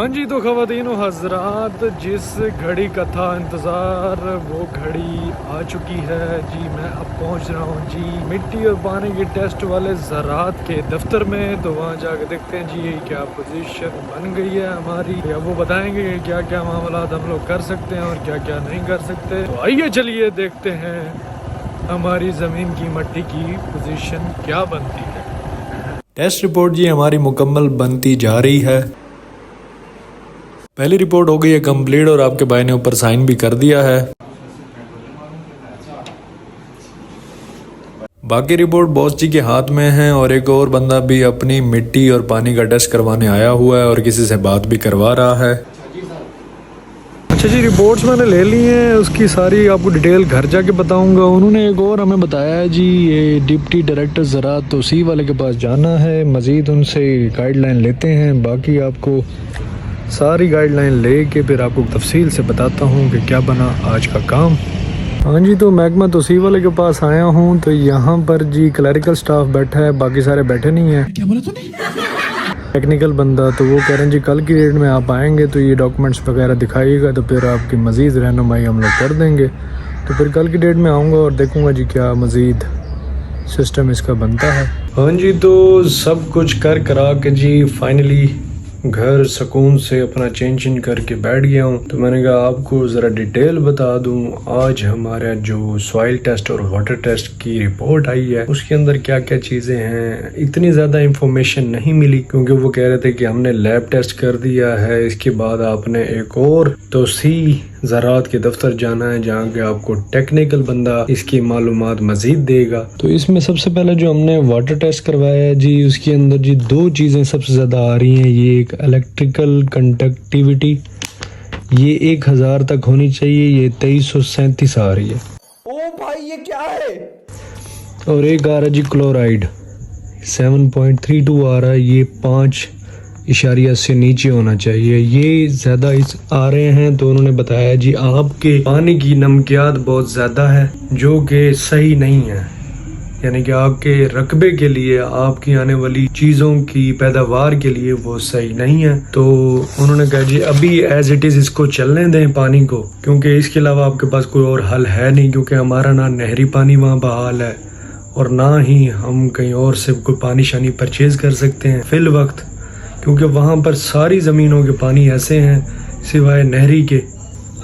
हाँ जी, तो ख़वातीन व हज़रात, जिस घड़ी का था इंतज़ार वो घड़ी आ चुकी है जी। मैं अब पहुंच रहा हूं जी मिट्टी और पानी के टेस्ट वाले ज़राअत के दफ्तर में। तो वहां जाके देखते हैं जी क्या पोजीशन बन गई है हमारी, या वो बताएंगे कि क्या क्या मामलात हम लोग कर सकते हैं और क्या क्या नहीं कर सकते। तो आइए चलिए देखते हैं हमारी ज़मीन की मट्टी की पोजीशन क्या बनती है। टेस्ट रिपोर्ट जी हमारी मुकम्मल बनती जा रही है। पहली रिपोर्ट हो गई है कंप्लीट और आपके भाई ने ऊपर साइन भी कर दिया है। बाकी रिपोर्ट बॉस जी के हाथ में है और एक और बंदा भी अपनी मिट्टी और पानी का टेस्ट करवाने आया हुआ है और किसी से बात भी करवा रहा है। अच्छा जी, रिपोर्ट्स मैंने ले ली हैं, उसकी सारी आपको डिटेल घर जाके बताऊंगा। उन्होंने एक और हमें बताया है जी, ये डिप्टी डायरेक्टर ज़राअत तौसीफ वाले के पास जाना है, मज़ीद उनसे गाइडलाइन लेते हैं। बाकी आपको सारी गाइडलाइन लेके फिर आपको तफसील से बताता हूँ कि क्या बना आज का काम। हाँ जी, तो महकमा तौसीफ वाले के पास आया हूँ। तो यहाँ पर जी क्लरिकल स्टाफ बैठा है, बाकी सारे बैठे नहीं हैं। क्या बोला तूने? टेक्निकल बंदा, तो वो कह रहे हैं जी कल की डेट में आप आएंगे तो ये डॉक्यूमेंट्स वगैरह दिखाइएगा, तो फिर आपकी मज़ीद रहनुमाई हम लोग कर देंगे। तो फिर कल की डेट में आऊँगा और देखूँगा जी क्या मज़ीद सिस्टम इसका बनता है। हाँ जी, तो सब कुछ कर करा के जी फाइनली घर सुकून से अपना चेंज करके बैठ गया हूँ। तो मैंने कहा आपको ज़रा डिटेल बता दूँ, आज हमारा जो सॉइल टेस्ट और वाटर टेस्ट की रिपोर्ट आई है उसके अंदर क्या क्या चीज़ें हैं। इतनी ज़्यादा इंफॉर्मेशन नहीं मिली क्योंकि वो कह रहे थे कि हमने लैब टेस्ट कर दिया है, इसके बाद आपने एक और तौसीफ ज़राअत के दफ्तर जाना है जहाँ के आपको टेक्निकल बंदा इसकी मालूमात मज़ीद देगा। तो इसमें सबसे पहले जो हमने वाटर टेस्ट करवाया है जी, उसके अंदर जी दो चीज़ें सबसे ज़्यादा आ रही हैं। ये एक इलेक्ट्रिकल कंडक्टिविटी, ये 1000 तक होनी चाहिए, ये 2337 आ रही है। ओ भाई ये क्या है? और एक आ रहा है जी क्लोराइड, 7.32 आ रहा है, ये 5 से नीचे होना चाहिए। ये ज़्यादा इस आ रहे हैं। तो उन्होंने बताया जी आपके पानी की नमकियात बहुत ज़्यादा है जो कि सही नहीं है, यानी कि आपके रकबे के लिए, आपकी आने वाली चीज़ों की पैदावार के लिए वो सही नहीं है। तो उन्होंने कहा जी अभी एज इट इज़ इसको चलने दें पानी को, क्योंकि इसके अलावा आपके पास कोई और हल है नहीं, क्योंकि हमारा ना नहरी पानी वहाँ बहाल है और ना ही हम कहीं और से कोई पानी शानी परचेज कर सकते हैं फिल वक्त, क्योंकि वहाँ पर सारी ज़मीनों के पानी ऐसे हैं सिवाय नहरी के।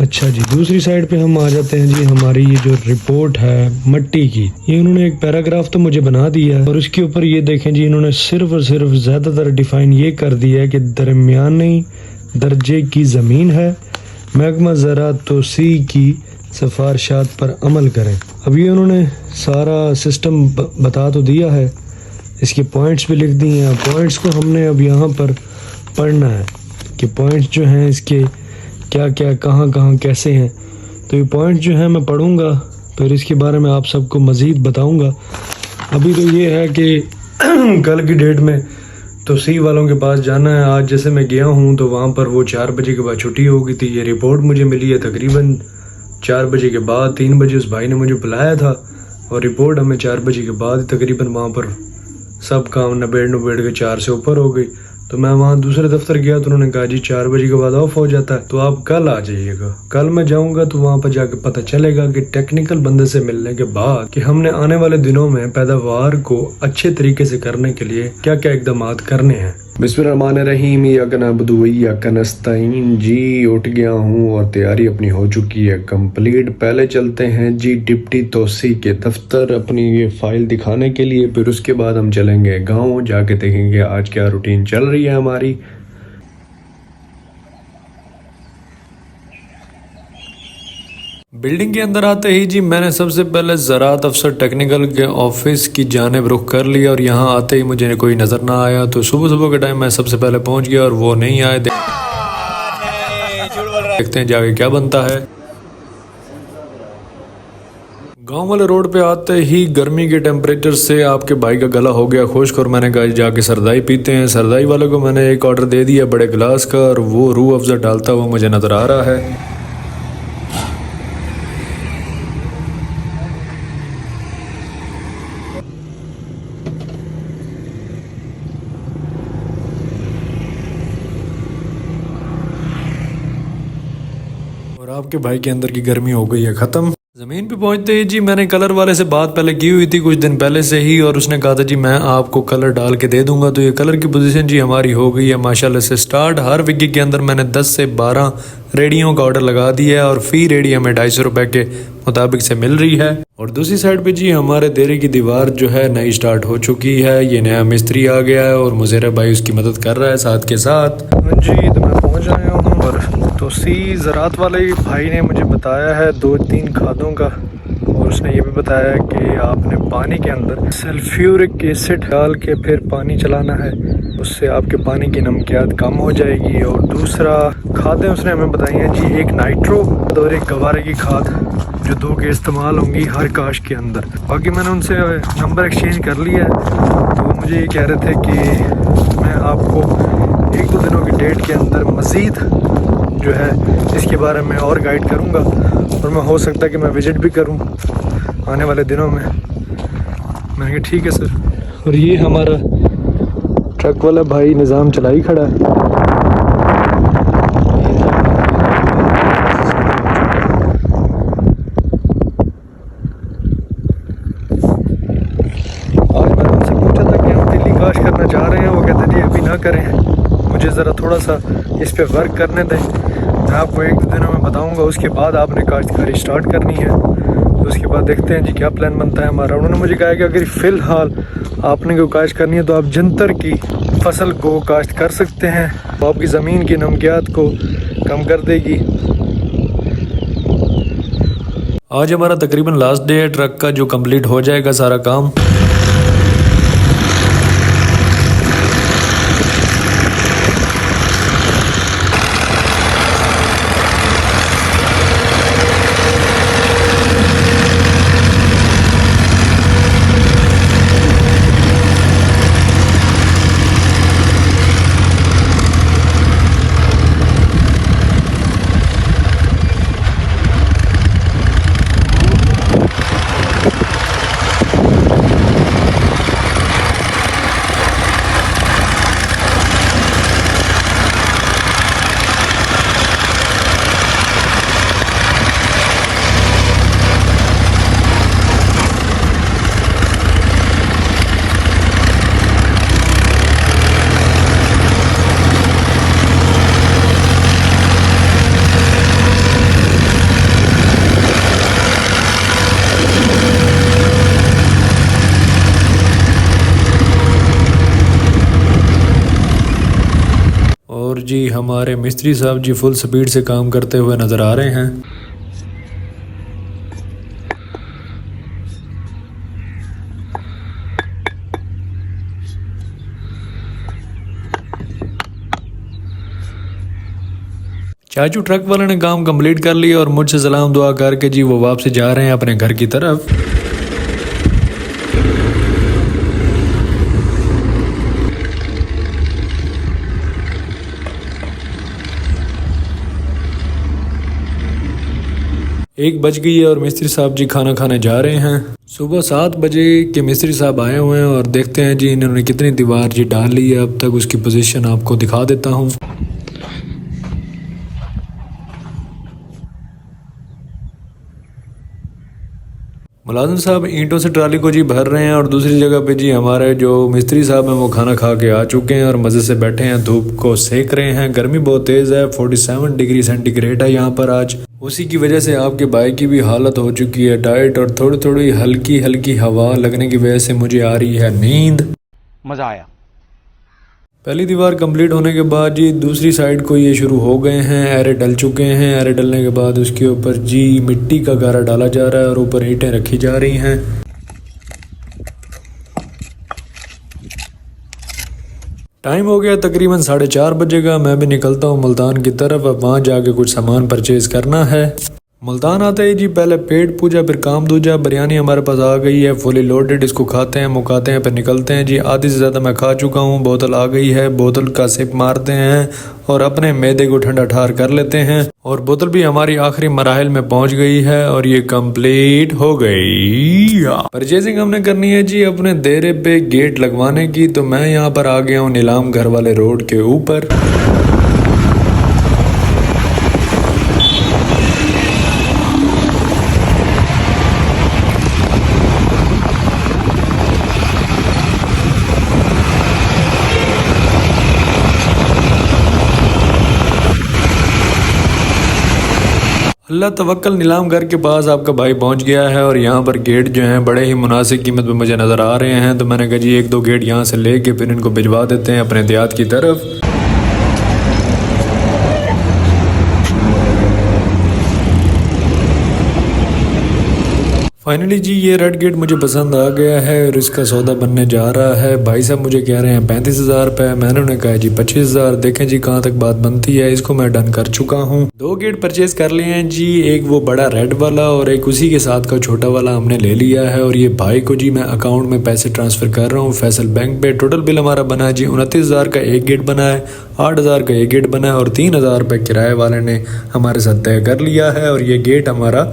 अच्छा जी, दूसरी साइड पे हम आ जाते हैं जी। हमारी ये जो रिपोर्ट है मट्टी की, ये उन्होंने एक पैराग्राफ तो मुझे बना दिया है और उसके ऊपर ये देखें जी, इन्होंने सिर्फ और सिर्फ ज़्यादातर डिफाइन ये कर दिया है कि दरमियानी दर्जे की ज़मीन है, महकमा ज़राअत तौसीफ की सिफारिशात पर अमल करें। अब ये उन्होंने सारा सिस्टम बता तो दिया है, इसके पॉइंट्स भी लिख दिए हैं। पॉइंट्स को हमने अब यहाँ पर पढ़ना है कि पॉइंट्स जो हैं इसके क्या क्या कहाँ कहाँ कैसे हैं। तो ये पॉइंट जो है मैं पढ़ूंगा, फिर इसके बारे में आप सबको मज़ीद बताऊंगा। अभी तो ये है कि कल की डेट में तौसीफ वालों के पास जाना है। आज जैसे मैं गया हूँ तो वहाँ पर वो 4 बजे के बाद छुट्टी हो गई थी। ये रिपोर्ट मुझे मिली है तकरीबन 4 बजे के बाद। 3 बजे उस भाई ने मुझे बुलाया था और रिपोर्ट हमें 4 बजे के बाद तकरीबन वहाँ पर सब काम नबेड़ के 4 से ऊपर हो गई। तो मैं वहाँ दूसरे दफ्तर गया तो उन्होंने कहा जी 4 बजे के बाद ऑफ हो जाता है, तो आप कल आ जाइएगा। कल मैं जाऊँगा तो वहाँ पर जाकर पता चलेगा कि टेक्निकल बंदे से मिलने के बाद कि हमने आने वाले दिनों में पैदावार को अच्छे तरीके से करने के लिए क्या क्या इकदाम करने हैं। बिस्मिल्लाहिर्रहमानिर्रहीम, इय्याका नअबुदु व इय्याका नस्तईन। जी उठ गया हूँ और तैयारी अपनी हो चुकी है कंप्लीट। पहले चलते हैं जी डिप्टी तौसीफ के दफ्तर अपनी ये फाइल दिखाने के लिए, फिर उसके बाद हम चलेंगे गाँव, जाके देखेंगे आज क्या रूटीन चल रही है हमारी। बिल्डिंग के अंदर आते ही जी मैंने सबसे पहले ज़राअत अफसर टेक्निकल के ऑफिस की जानिब रुख कर लिया और यहाँ आते ही मुझे कोई नज़र ना आया। तो सुबह सुबह के टाइम मैं सबसे पहले पहुँच गया और वो नहीं आए। देखते हैं जाके क्या बनता है। गांव वाले रोड पे आते ही गर्मी के टेम्परेचर से आपके भाई का गला हो गया खुश्क और मैंने कहा जाके सरदाई पीते हैं। सरदाई वाले को मैंने एक ऑर्डर दे दिया बड़े गिलास का और वो रूह अफ़ज़ा डालता हुआ मुझे नज़र आ रहा है। आपके भाई के अंदर की गर्मी हो गई है ख़त्म। ज़मीन पे पहुंचते ही जी मैंने कलर वाले से बात पहले की हुई थी कुछ दिन पहले से ही, और उसने कहा था जी मैं आपको कलर डाल के दे दूंगा। तो ये कलर की पोजीशन जी हमारी हो गई है माशाल्लाह से स्टार्ट। हर विकी के अंदर मैंने 10 से 12 रेडियों का ऑर्डर लगा दिया है और फ़ी रेडी हमें 250 रुपये के मुताबिक से मिल रही है। और दूसरी साइड पे जी हमारे देरे की दीवार जो है नई स्टार्ट हो चुकी है। ये नया मिस्त्री आ गया है और मुज़ेरा भाई उसकी मदद कर रहा है साथ के साथ। जी तो मैं पहुंच आया हूँ और तो ज़रात वाले भाई ने मुझे बताया है 2-3 खादों का, और उसने ये भी बताया कि आपने पानी के अंदर सल्फ्यूरिक एसिड डाल के फिर पानी चलाना है, उससे आपके पानी की नमकियात कम हो जाएगी। और दूसरा खादें उसने हमें बताई हैं जी, एक नाइट्रो और एक गवारे की खाद, जो 2 के इस्तेमाल होंगी हर काश के अंदर। बाकी मैंने उनसे नंबर एक्सचेंज कर लिया है, तो वो मुझे ये कह रहे थे कि मैं आपको 1-2 दिनों की डेट के अंदर मज़ीद जो है इसके बारे में और गाइड करूँगा, और मैं हो सकता है कि मैं विज़िट भी करूँ आने वाले दिनों में। मैंने कहा ठीक है सर। और ये हमारा ट्रक वाला भाई निज़ाम चलाई खड़ा है। आज मैंने उनसे पूछा था कि हम दिल्ली काश करना चाह रहे हैं, वो कहते जी अभी ना करें, मुझे ज़रा थोड़ा सा इस पे वर्क करने दें, मैं आपको 1-2 दिनों में बताऊंगा, उसके बाद आपने काश्तकारी स्टार्ट करनी है। तो उसके बाद देखते हैं जी क्या प्लान बनता है हमारा। उन्होंने मुझे कहा कि अगर फ़िलहाल आपने कोई काश्त करनी है तो आप जंतर की फसल को काश्त कर सकते हैं, तो आपकी ज़मीन की नमकियात को कम कर देगी। आज हमारा तकरीबन लास्ट डे है ट्रक का, जो कंप्लीट हो जाएगा सारा काम। और जी हमारे मिस्त्री साहब जी फुल स्पीड से काम करते हुए नज़र आ रहे हैं। चाचू ट्रक वाले ने काम कंप्लीट कर लिया और मुझसे सलाम दुआ करके जी वो वापस जा रहे हैं अपने घर की तरफ। एक बज गई है और मिस्त्री साहब जी खाना खाने जा रहे हैं। सुबह 7 बजे के मिस्त्री साहब आए हुए हैं और देखते हैं जी इन्होंने कितनी दीवार जी डाल ली है अब तक, उसकी पोजीशन आपको दिखा देता हूँ। मुलाजिम साहब ईंटों से ट्राली को जी भर रहे हैं और दूसरी जगह पे जी हमारे जो मिस्त्री साहब हैं वो खाना खा के आ चुके हैं और मज़े से बैठे हैं, धूप को सेक रहे हैं। गर्मी बहुत तेज़ है, 47 डिग्री सेंटीग्रेड है यहाँ पर आज। उसी की वजह से आपके भाई की भी हालत हो चुकी है टाइट, और थोड़ी थोड़ी हल्की हल्की हवा लगने की वजह से मुझे आ रही है नींद। मजा आया। पहली दीवार कंप्लीट होने के बाद जी दूसरी साइड को ये शुरू हो गए हैं, एरे डल चुके हैं। एरे डलने के बाद उसके ऊपर जी मिट्टी का गारा डाला जा रहा है और ऊपर ईंटें रखी जा रही हैं। टाइम हो गया तकरीबन 4:30 बजे का। मैं भी निकलता हूँ मुल्तान की तरफ, अब वहाँ जाके कुछ सामान परचेज करना है। मुल्तान आते ही जी पहले पेट पूजा फिर काम दूजा। बिरयानी हमारे पास आ गई है फुली लोडेड, इसको खाते हैं मुकाते हैं फिर निकलते हैं जी। आधी से ज़्यादा मैं खा चुका हूँ, बोतल आ गई है, बोतल का सिप मारते हैं और अपने मैदे को ठंडा ठार कर लेते हैं। और बोतल भी हमारी आखिरी मराहिल में पहुंच गई है और ये कंप्लीट हो गई। परचेजिंग हमने करनी है जी अपने देरे पे गेट लगवाने की, तो मैं यहाँ पर आ गया हूँ नीलाम घर वाले रोड के ऊपर। अल्लाह तवक्कल नीलाम घर के पास आपका भाई पहुंच गया है और यहाँ पर गेट जो हैं बड़े ही मुनासिब कीमत में मुझे नज़र आ रहे हैं। तो मैंने कहा जी एक दो गेट यहाँ से लेके फिर इनको भिजवा देते हैं अपने देहात की तरफ। फाइनली जी ये रेड गेट मुझे पसंद आ गया है और इसका सौदा बनने जा रहा है। भाई साहब मुझे कह रहे हैं 35,000 रुपये, मैंने उन्हें कहा जी 25,000। देखें जी कहाँ तक बात बनती है। इसको मैं डन कर चुका हूँ। 2 गेट परचेज कर लिए हैं जी, एक वो बड़ा रेड वाला और एक उसी के साथ का छोटा वाला हमने ले लिया है। और ये भाई को जी मैं अकाउंट में पैसे ट्रांसफ़र कर रहा हूँ फैसल बैंक पे। टोटल बिल हमारा बना है जी 29,000 का एक गेट बना है, 8,000 का एक गेट बना है और 3,000 रुपये किराए वाले ने हमारे साथ तय कर लिया है। और ये गेट हमारा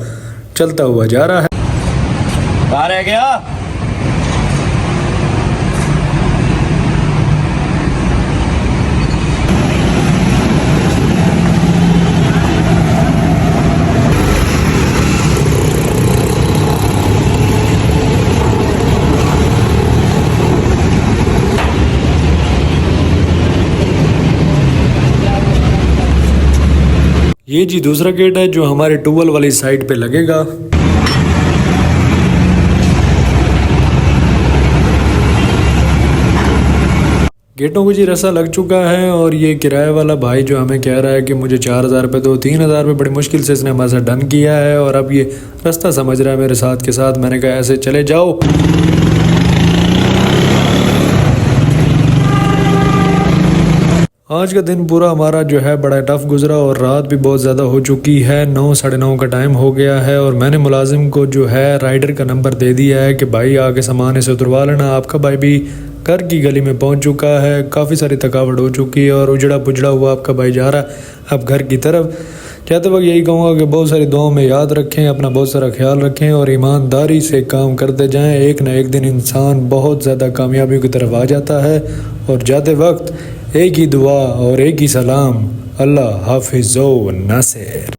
चलता हुआ जा रहा है। कहाँ रह गया? ये जी दूसरा गेट है जो हमारे ट्यूबवेल वाली साइड पे लगेगा। गेटों को जी रस्सा लग चुका है और ये किराए वाला भाई जो हमें कह रहा है कि मुझे 4,000 रुपये दो, 3,000 रुपये बड़ी मुश्किल से इसने हमारे साथ डन किया है। और अब ये रास्ता समझ रहा है मेरे साथ के साथ। मैंने कहा ऐसे चले जाओ। आज का दिन पूरा हमारा जो है बड़ा टफ गुजरा और रात भी बहुत ज़्यादा हो चुकी है। 9 साढ़े 9 का टाइम हो गया है और मैंने मुलाजिम को जो है राइडर का नंबर दे दिया है कि भाई आके सामान इसे उतरवा लेना। आपका भाई भी घर की गली में पहुंच चुका है। काफ़ी सारी थकावट हो चुकी है और उजड़ा पुजड़ा हुआ आपका भाई जा रहा है अब घर की तरफ। चाहते वक्त यही कहूँगा कि बहुत सारी दुआओं में याद रखें, अपना बहुत सारा ख्याल रखें और ईमानदारी से काम करते जाएं। एक ना एक दिन इंसान बहुत ज़्यादा कामयाबियों की तरफ आ जाता है। और जाते वक्त एक ही दुआ और एक ही सलाम, अल्लाह हाफिज़ो नासिर।